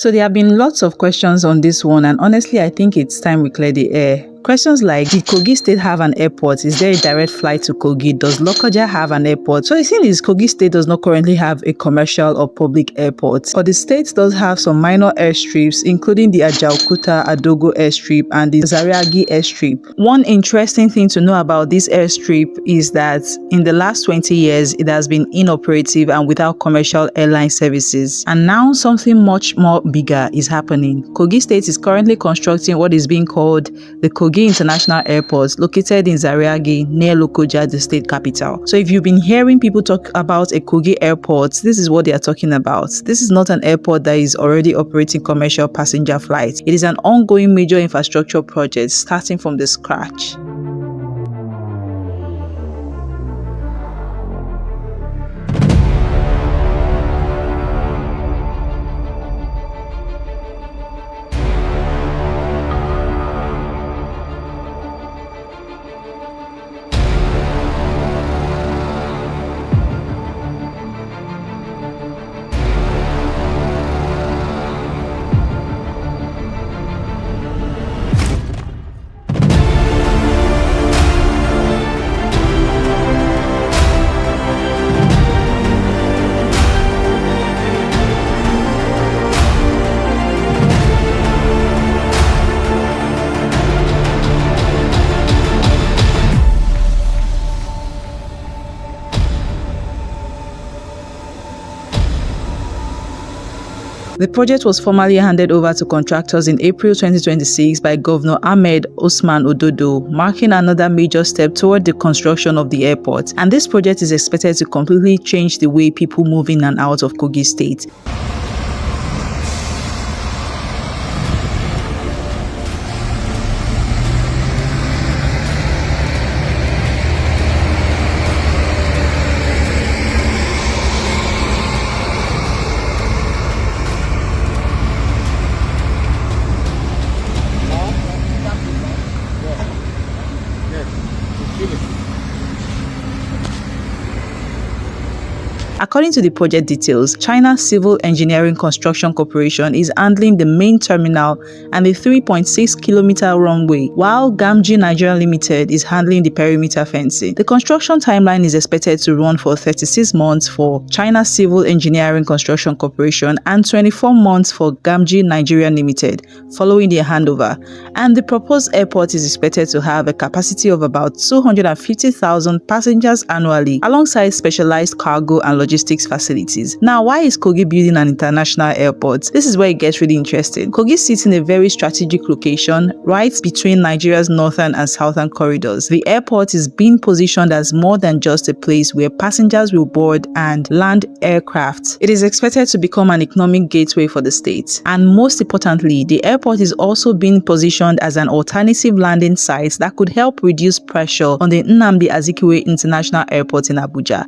So there have been lots of questions on this one, and honestly, I think it's time we clear the air. Questions like, did Kogi State have an airport? Is there a direct flight to Kogi? Does Lokoja have an airport? So the thing is, Kogi State does not currently have a commercial or public airport, but the state does have some minor airstrips, including the Ododo airstrip and the Zariagi airstrip. One interesting thing to know about this airstrip is that in the last 20 years, it has been inoperative and without commercial airline services. And now something much more bigger is happening. Kogi State is currently constructing what is being called the Kogi International Airport, located in Zariagi near Lokoja, the state capital. So if you've been hearing people talk about a Kogi airport, this is what they are talking about. This is not an airport that is already operating commercial passenger flights. It is an ongoing major infrastructure project starting from the scratch. The project was formally handed over to contractors in April 2026 by Governor Ahmed Osman Ododo, marking another major step toward the construction of the airport. And this project is expected to completely change the way people move in and out of Kogi State. According to the project details, China's Civil Engineering Construction Corporation is handling the main terminal and the 3.6-kilometer runway, while Gamji Nigeria Limited is handling the perimeter fencing. The construction timeline is expected to run for 36 months for China's Civil Engineering Construction Corporation and 24 months for Gamji Nigeria Limited, following their handover. And the proposed airport is expected to have a capacity of about 250,000 passengers annually, alongside specialized cargo and logistics facilities. Now, why is Kogi building an international airport? This is where it gets really interesting. Kogi sits in a very strategic location right between Nigeria's northern and southern corridors. The airport is being positioned as more than just a place where passengers will board and land aircraft. It is expected to become an economic gateway for the state. And most importantly, the airport is also being positioned as an alternative landing site that could help reduce pressure on the Nnamdi Azikiwe International Airport in Abuja.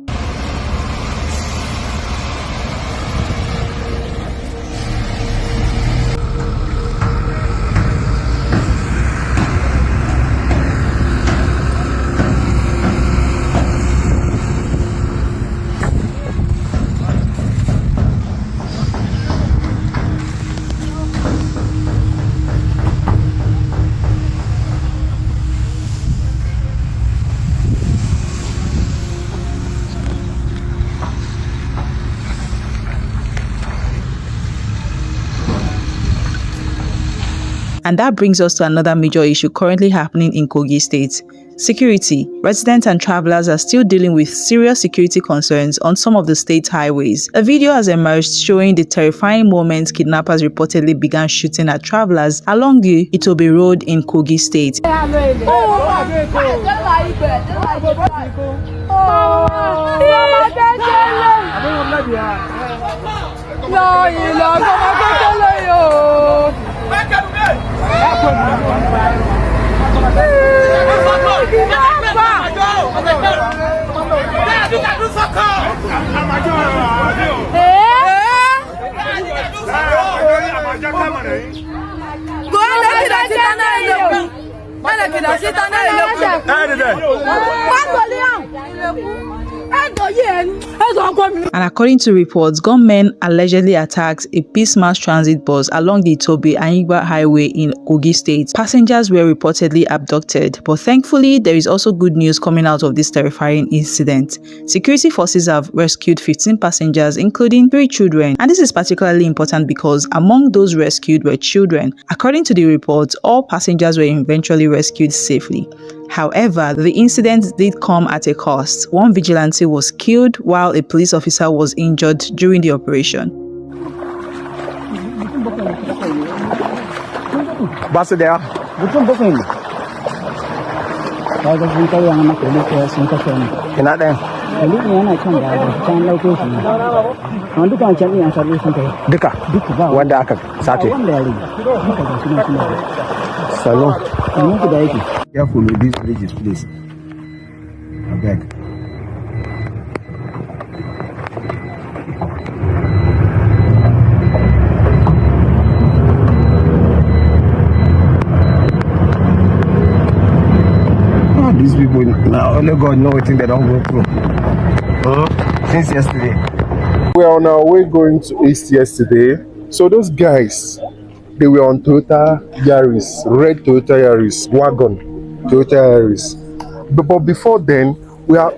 And that brings us to another major issue currently happening in Kogi State. Security. Residents and travelers are still dealing with serious security concerns on some of the state highways. A video has emerged showing the terrifying moments kidnappers reportedly began shooting at travelers along the Itobe road in Kogi State. And according to reports, gunmen allegedly attacked a Peace Mass transit bus along the Itobe Anyigba Highway in Kogi State. Passengers were reportedly abducted, but thankfully, there is also good news coming out of this terrifying incident. Security forces have rescued 15 passengers, including 3 children, and this is particularly important because among those rescued were children. According to the reports, all passengers were eventually rescued safely. However, the incident did come at a cost. One vigilante was killed while a police officer was injured during the operation. Careful with these bridges, please. I beg. These people now, only God know what they don't go through. Since yesterday. We are on our way going to East yesterday. So those guys, they were on Toyota Yaris, red Toyota Yaris, wagon. Toyota Yaris. But before then, we are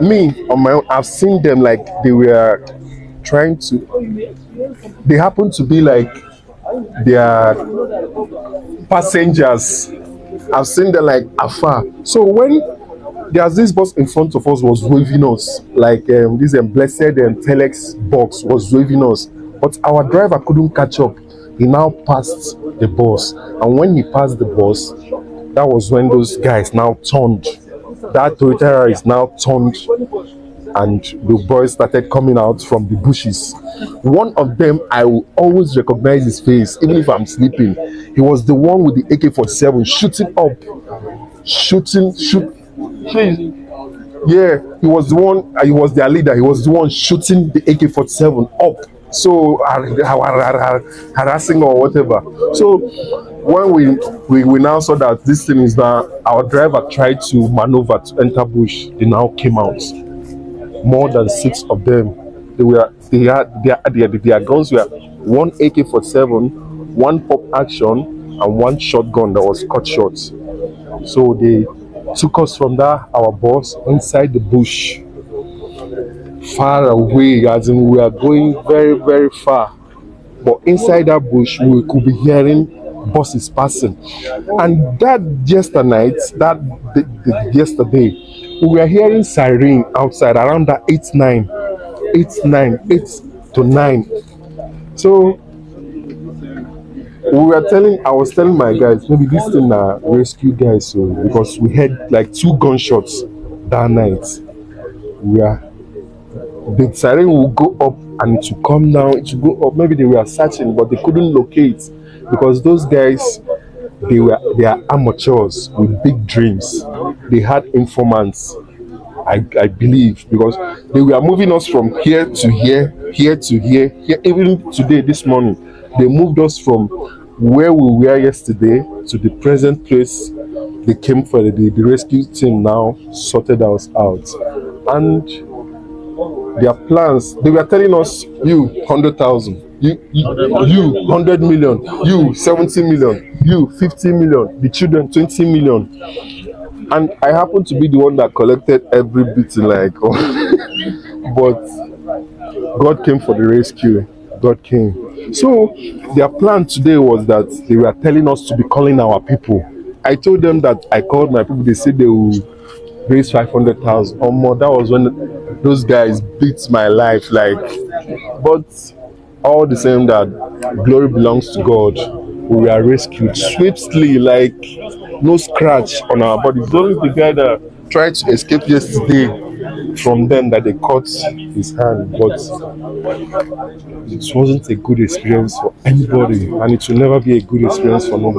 me on my own. I've seen them like they were trying to. They happen to be like their passengers. I've seen them like afar. So when there's this bus in front of us was waving us like this blessed telex box was waving us, but our driver couldn't catch up. He now passed the bus, and when he passed the bus, that was when those guys now turned. That Toyota is now turned, and the boys started coming out from the bushes. One of them, I will always recognize his face, even if I'm sleeping. He was the one with the AK-47 shooting up, Yeah, he was the one. He was their leader. He was the one shooting the AK-47 up. So harassing or whatever. So when we now saw that this thing is that our driver tried to maneuver to enter bush, they now came out. More than 6 of them. Their guns were 1 AK-47, 1 pop action, and 1 shotgun that was cut short. So they took us from our bus inside the bush, far away, as in we are going very, very far. But inside that bush, we could be hearing buses passing. And that yesterday, we were hearing siren outside around that 8 to 9. So I was telling my guys, maybe this thing rescue guys, so because we had like 2 gunshots that night. The siren will go up and it will come down, it will go up. Maybe they were searching, but they couldn't locate because those guys, they are amateurs with big dreams. They had informants, I believe, because they were moving us from here to here to here. Even today, this morning, they moved us from where we were yesterday to the present place. They came for the rescue team now, sorted us out. And their plans, they were telling us, you 100,000, you 100 million, you 70 million, you 50 million, the children 20 million. And I happened to be the one that collected every bit, like, but God came for the rescue. God came. So their plan today was that they were telling us to be calling our people. I told them that I called my people. They said they will raise 500,000 or more. That was when those guys beat my life, like. But all the same, that glory belongs to God. We were rescued swiftly, like no scratch on our body. It's only the guy that tried to escape yesterday from them that they cut his hand, but it wasn't a good experience for anybody, and it will never be a good experience for nobody.